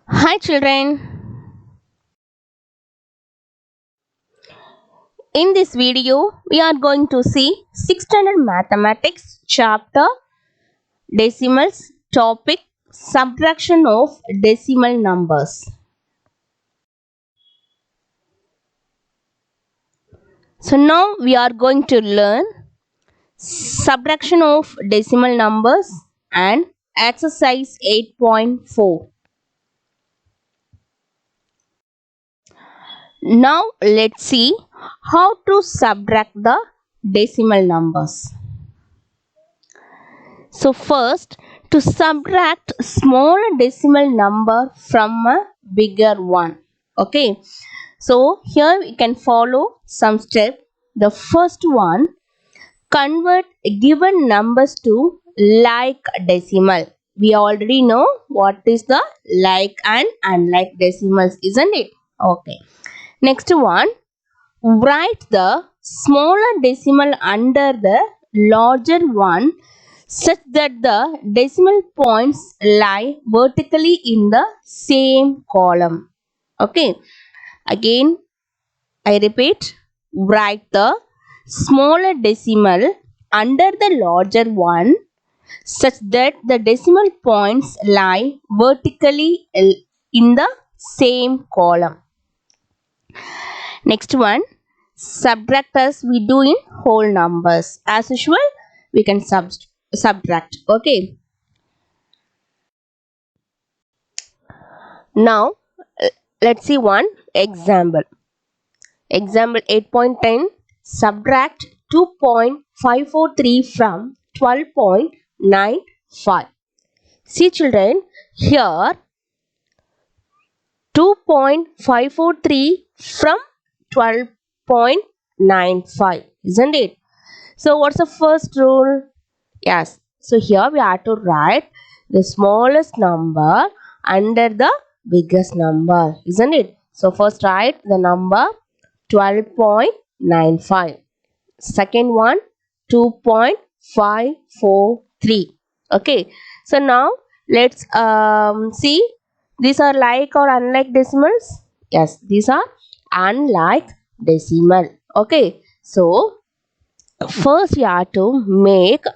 Hi children, in this video we are going to see 6th standard mathematics chapter decimals topic subtraction of decimal numbers. So now we are going to learn subtraction of decimal numbers and exercise 8.4. Now let's see how to subtract the decimal numbers. So first, to subtract small decimal number from a bigger one. Okay. So here we can follow some steps. The first one, convert given numbers to like decimal. We already know what is the like and unlike decimals, isn't it? Okay. Next one, write the smaller decimal under the larger one such that the decimal points lie vertically in the same column. Okay, again I repeat, write the smaller decimal under the larger one such that the decimal points lie vertically in the same column. Next one, subtract as we do in whole numbers. As usual, we can subtract. Okay. Now, let's see one example. Example 8.10, subtract 2.543 from 12.95. See children, here 2.543 from 12.95, isn't it? So what's the first rule? Yes. So here we have to write the smallest number under the biggest number, isn't it? So first write the number 12.95. Second one 2.543. Okay. So now let's see, these are like or unlike decimals. Yes, these are unlike decimal. Okay. So first you have to make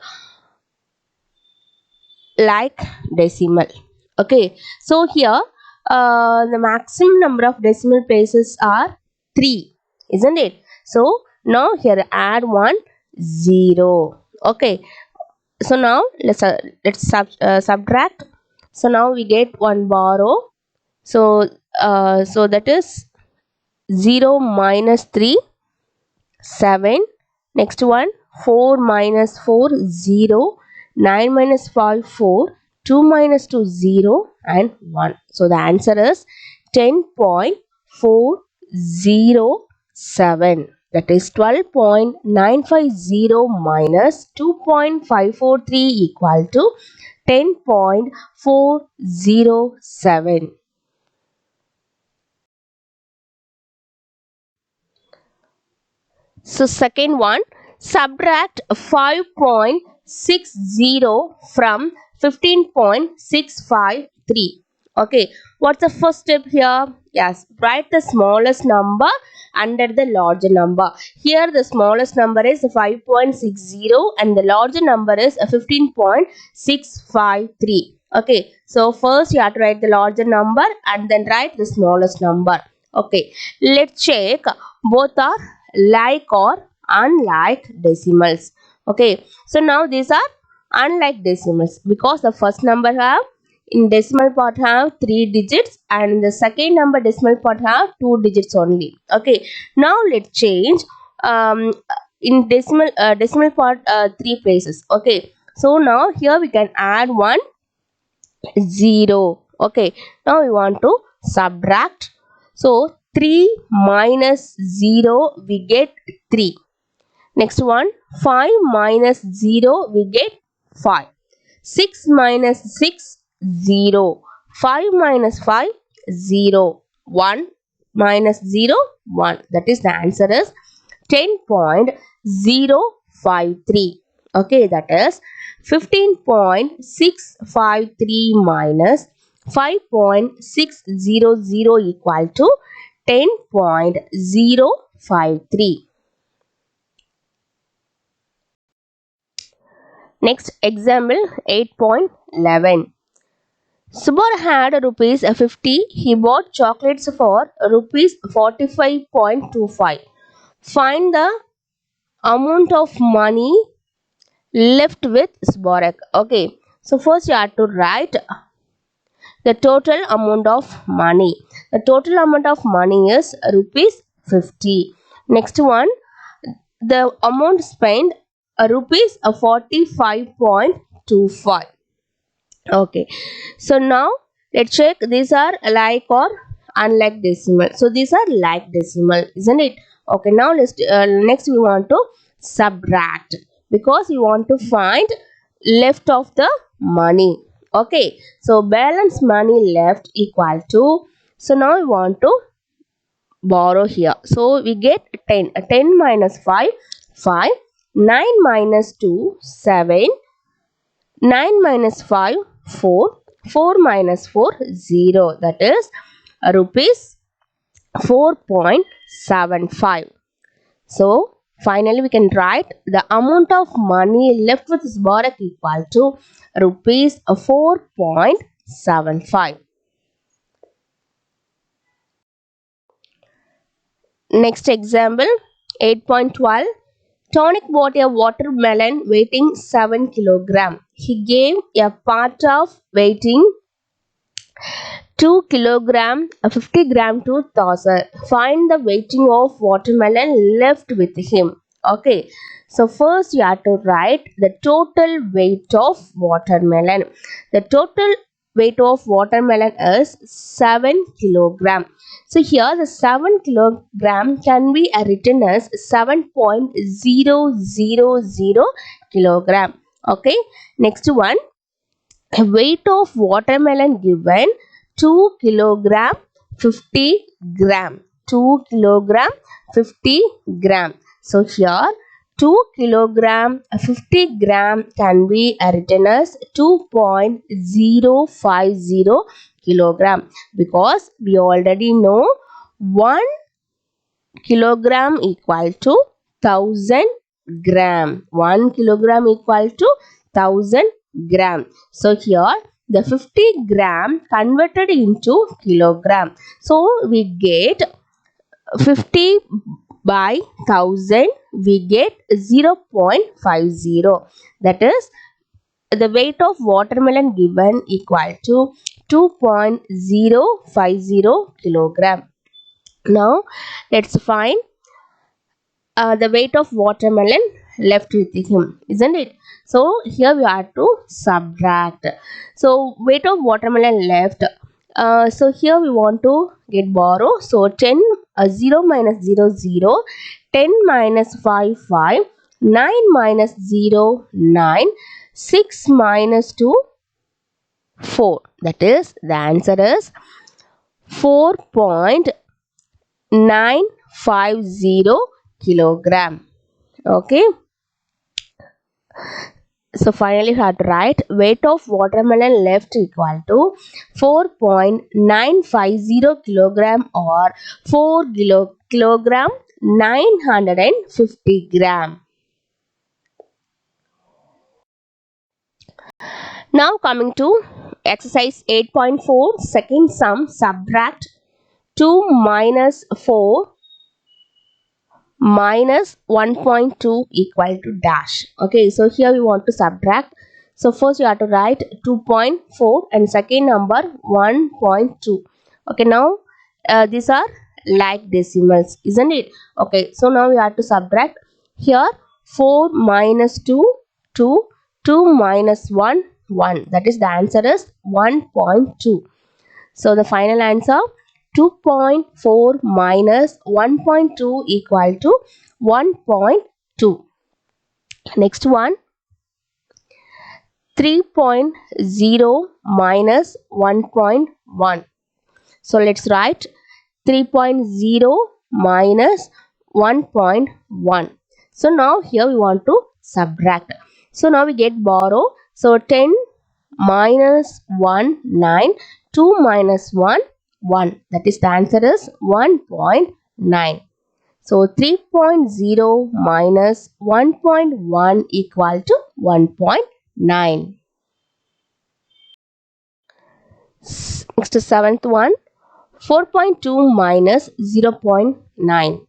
like decimal. Okay, so here the maximum number of decimal places are 3, isn't it? So now here add one 0. Okay, so now let's subtract. So now we get one borrow. So so that is 0 minus 3 7. Next one 4 minus 4 0. 9 minus 5 4. 2 minus 2 0 and 1. So the answer is 10.407. That is 12.950 minus 2.543 equal to 10.407. So second one, subtract 5.60 from 15.653. Okay, what's the first step here? Yes, write the smallest number under the larger number. Here the smallest number is 5.60 and the larger number is 15.653. Okay, so first you have to write the larger number and then write the smallest number. Okay, let's check both are like or unlike decimals. Okay, so now these are unlike decimals because the first number have in decimal part have 3 digits and the second number decimal part have 2 digits only. Okay, now let's change in decimal part 3 places. Okay, so now here we can add one 0. Okay, now we want to subtract. So 3 minus 0 we get 3. Next one 5 minus 0 we get 5. 6 minus 6 0. 5 minus 5 0. 1 minus 0 1. That is the answer is 10.053. Okay, that is 15.653 minus 5.600 equal to 10.053. Next example 8.11. Subbar had rupees 50. He bought chocolates for rupees 45.25. Find the amount of money left with Sborak. Okay, so first you have to write the total amount of money. The total amount of money is rupees 50. Next one, the amount spent rupees 45.25. Okay, so now let's check these are like or unlike decimal. So these are like decimal, isn't it? Okay, now let's next we want to subtract because we want to find left of the money. Okay, so balance money left equal to, so now we want to borrow here. So we get 10. 10 minus 5, 5. 9 minus 2, 7. 9 minus 5, 4. 4 minus 4, 0. That is rupees 4.75. So finally we can write the amount of money left with Sborak equal to rupees 4.75. Next example 8.12. Tonic bought a watermelon weighing 7 kg. He gave a part of weighing 2 kilogram, 50 gram to Tosser. Find the weighting of watermelon left with him. Okay, so first you have to write the total weight of watermelon. The total weight of watermelon is 7 kilogram. So here the 7 kilogram can be written as 7.000 kilogram. Okay, next one, weight of watermelon given 2 kilogram 50 gram. 2 kilogram 50 gram. So here 2 kilogram 50 gram can be written as 2.050 kilogram because we already know 1 kilogram equal to 1000 gram. 1 kilogram equal to 1000 gram. So here the 50 gram converted into kilogram. So we get 50 by 1000, we get 0.50. That is the weight of watermelon given equal to 2.050 kilogram. Now let's find the weight of watermelon left with him, isn't it? So here we have to subtract. So weight of watermelon left, so here we want to get borrow. So 10, 0 minus 0, 0. 10 minus 5, 5. 9 minus 0, 9. 6 minus 2, 4. That is the answer is 4.950 kilogram. Okay, so finally we have to write weight of watermelon left equal to 4.950 kilogram or 4 kilogram 950 gram. Now coming to exercise 8.4 second sum, subtract 2 minus 4 minus 1.2 equal to dash. Okay, so here we want to subtract. So first you have to write 2.4 and second number 1.2. Okay, now these are like decimals, isn't it? Okay, so now we have to subtract. Here 4 minus 2, 2. 2 minus 1, 1. That is the answer is 1.2. So the final answer 2.4 minus 1.2 equal to 1.2. Next one 3.0 minus 1.1. So let's write 3.0 minus 1.1. So now here we want to subtract. So now we get borrow. So 10 minus 1, 9. 2 minus 1, 1. That is the answer is 1.9. So 3.0 minus 1.1 equal to 1.9. Next, seventh one, 4.2 minus 0.9.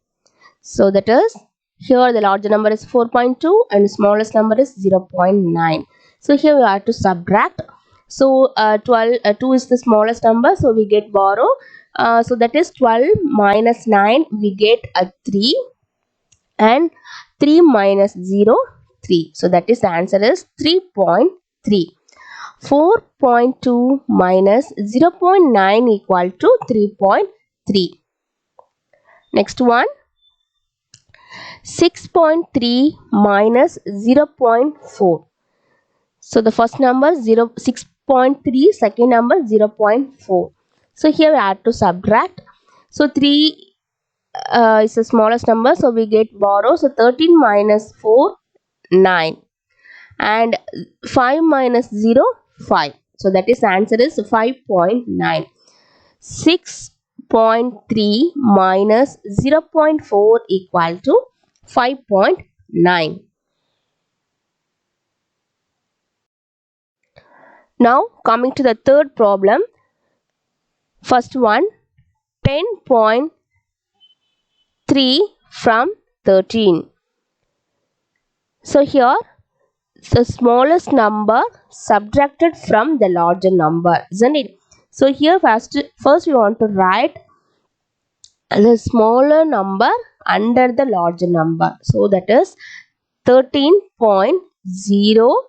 So that is, here the larger number is 4.2 and the smallest number is 0.9. So here we have to subtract. So 2 is the smallest number, so we get borrow. So that is 12 minus 9, we get a 3, and 3 minus 0, 3. So that is the answer is 3.3. 4.2 minus 0.9 equal to 3.3. Next one, 6.3 minus 0.4. So the first number 6.3, second number 0.4. So here we have to subtract. So 3 is the smallest number, so we get borrow. So 13 minus 4, 9, and 5 minus 0, 5. So that is the answer is 5.9. 6.3 minus 0.4 equal to 5.9. Now coming to the third problem. First one, 10.3 from 13. So here the smallest number subtracted from the larger number, isn't it? So here first we want to write the smaller number under the larger number. So that is 13.0.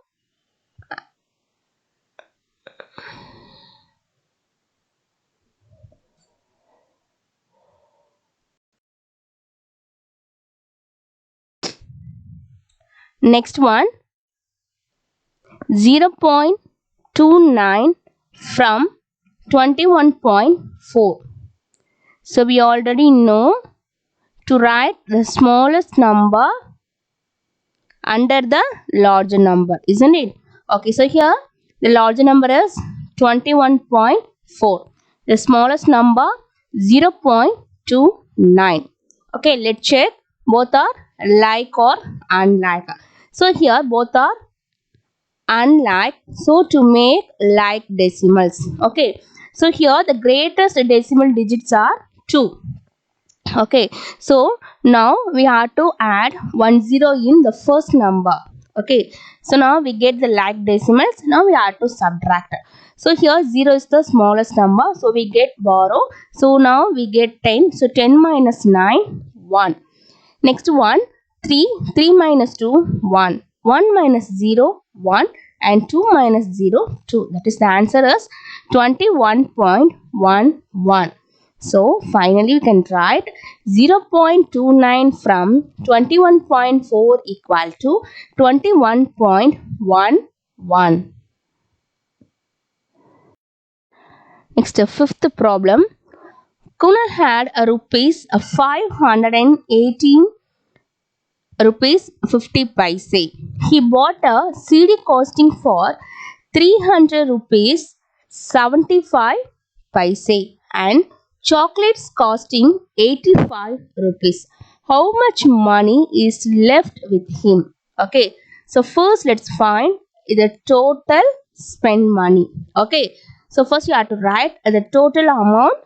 Next one, 0.29 from 21.4. So we already know to write the smallest number under the larger number, isn't it? Okay, so here the larger number is 21.4. The smallest number 0.29. Okay, let's check both are like or unlike. So here both are unlike, so to make like decimals. Okay, so here the greatest decimal digits are 2. Okay, so now we have to add 10 in the first number. Okay, so now we get the like decimals. Now we have to subtract. So here 0 is the smallest number, so we get borrow. So now we get 10. So 10 minus 9, 1. Next one, 3 minus 2, 1. 1 minus 0, 1, and 2 minus 0, 2. That is the answer is 21.11. So finally we can write 0.29 from 21.4 equal to 21.11. Next, the fifth problem. Kunal had a rupees 518 rupees 50 paise. He bought a CD costing for 300 rupees 75 paise and chocolates costing 85 rupees. How much money is left with him? Okay, so first let's find the total spent money. Okay, so first you have to write the total amount,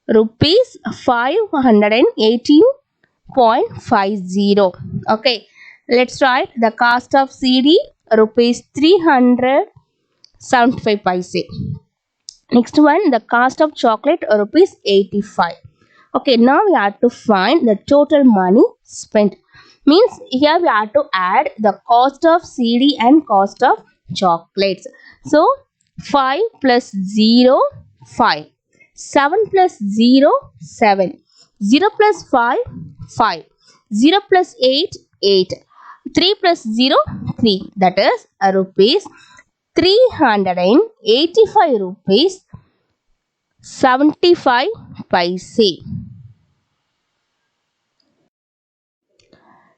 rupees 518.50. Okay, let's write the cost of CD, rupees 375 paise. Next one, the cost of chocolate, rupees 85. Okay, now we have to find the total money spent. Means here we have to add the cost of CD and cost of chocolates. So 5 plus 0, 5. 7 plus 0, 7. 0 plus 5, 5. 0 plus 8, 8. 3 plus 0, 3. That is rupees 385 rupees 75 paise.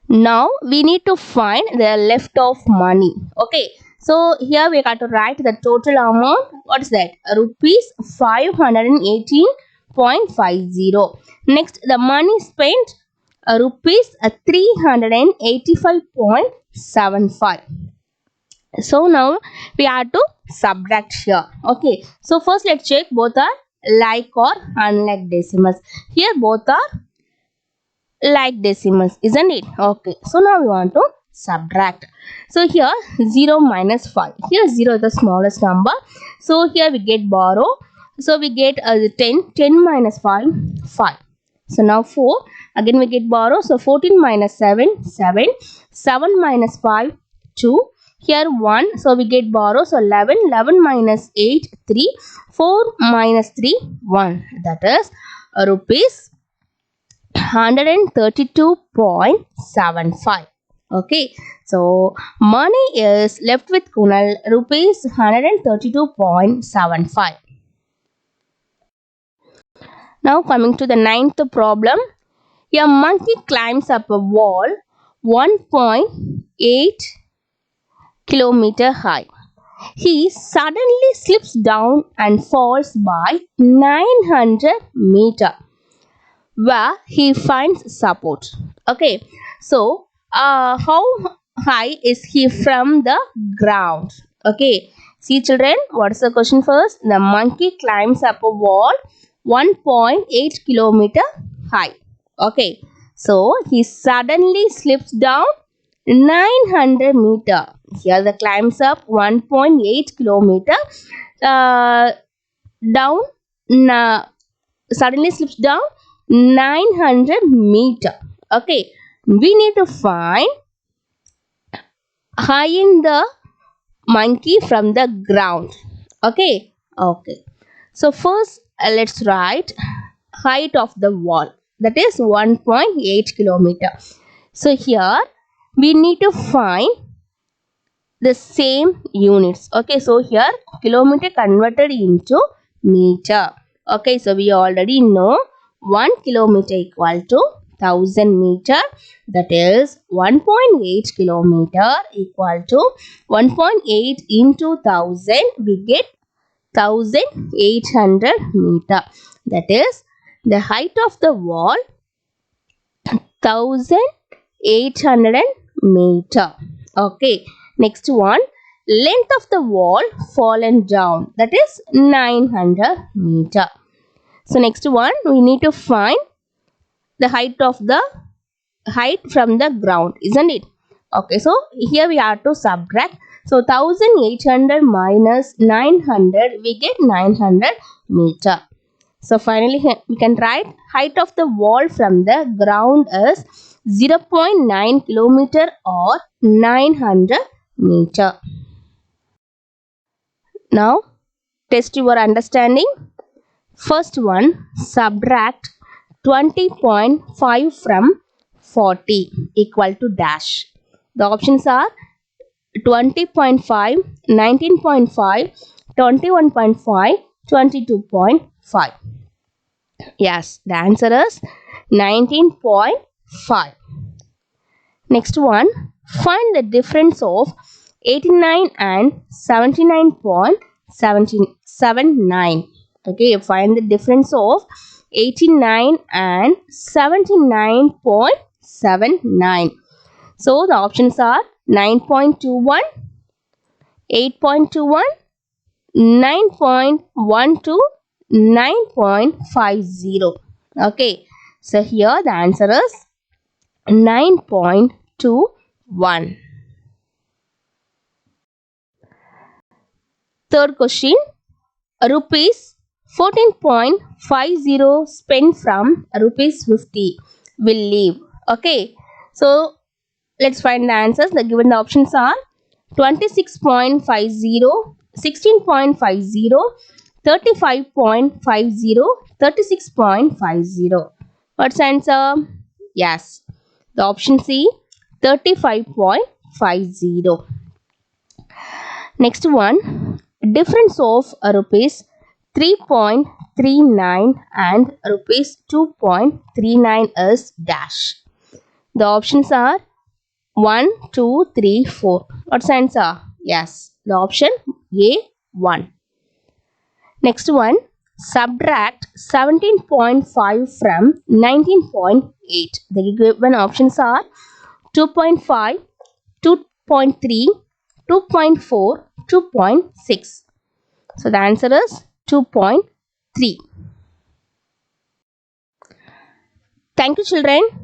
Now we need to find the left of money. Okay, So here we got to write the total amount. What is that? Rupees 518.50. Next, the money spent, rupees 385.75. So now we have to subtract here. Okay. So first let's check both are like or unlike decimals. Here both are like decimals, isn't it? Okay. So now we want to subtract. So here 0 minus 5. Here 0 is the smallest number. So here we get borrow. So we get 10. 10 minus 5, 5. So now 4. Again we get borrow. So 14 minus 7, 7. 7 minus 5, 2. Here 1. So we get borrow. So 11. 11 minus 8, 3. 4 minus 3, 1. That is rupees 132.75. Okay, so money is left with Kunal, rupees 132.75. Now coming to the ninth problem. A monkey climbs up a wall 1.8 kilometer high. He suddenly slips down and falls by 900 meter, where he finds support. Okay, so how high is he from the ground? Okay, see children, what's the question first? The monkey climbs up a wall 1.8 kilometer high. Okay, so he suddenly slips down 900 meter. Here the climbs up 1.8 kilometer down, suddenly slips down 900 meter. Okay, we need to find high in the monkey from the ground. Okay, so first let's write height of the wall, that is 1.8 kilometer. So here we need to find the same units. Okay, so here kilometer converted into meter. Okay, so we already know 1 kilometer equal to 1000 meter, that is 1.8 kilometer equal to 1.8 into 1000, we get 1800 meter, that is the height of the wall 1800 meter. Okay, next one, length of the wall fallen down, that is 900 meter. So next one, we need to find the height from the ground, isn't it? Okay, so here we have to subtract. So 1800 minus 900, we get 900 meter. So finally we can write height of the wall from the ground is 0.9 kilometer or 900 meter. Now test your understanding. First one, subtract 20.5 from 40 equal to dash. The options are 20.5, 19.5, 21.5, 22.5. Yes, the answer is 19.5. Next one, find the difference of 89 and 79.79. Okay, find the difference of 89 and 79.79. So the options are 9.21, 8.21, 9.12, 9.50. Okay, so here the answer is 9.21. Third question, rupees 14.50 spent from rupees 50 will leave. Okay, so let's find the answers. The given the options are 26.50, 16.50, 35.50, 36.50. What's the answer? Yes, the option C, 35.50. Next one, difference of rupees 3.39 and rupees 2.39 is dash. The options are 1, 2, 3, 4. What's the answer? Yes, The option A 1. Next one, subtract 17.5 from 19.8. The given options are 2.5, 2.3, 2.4, 2.6. So the answer is 2.3. Thank you, children.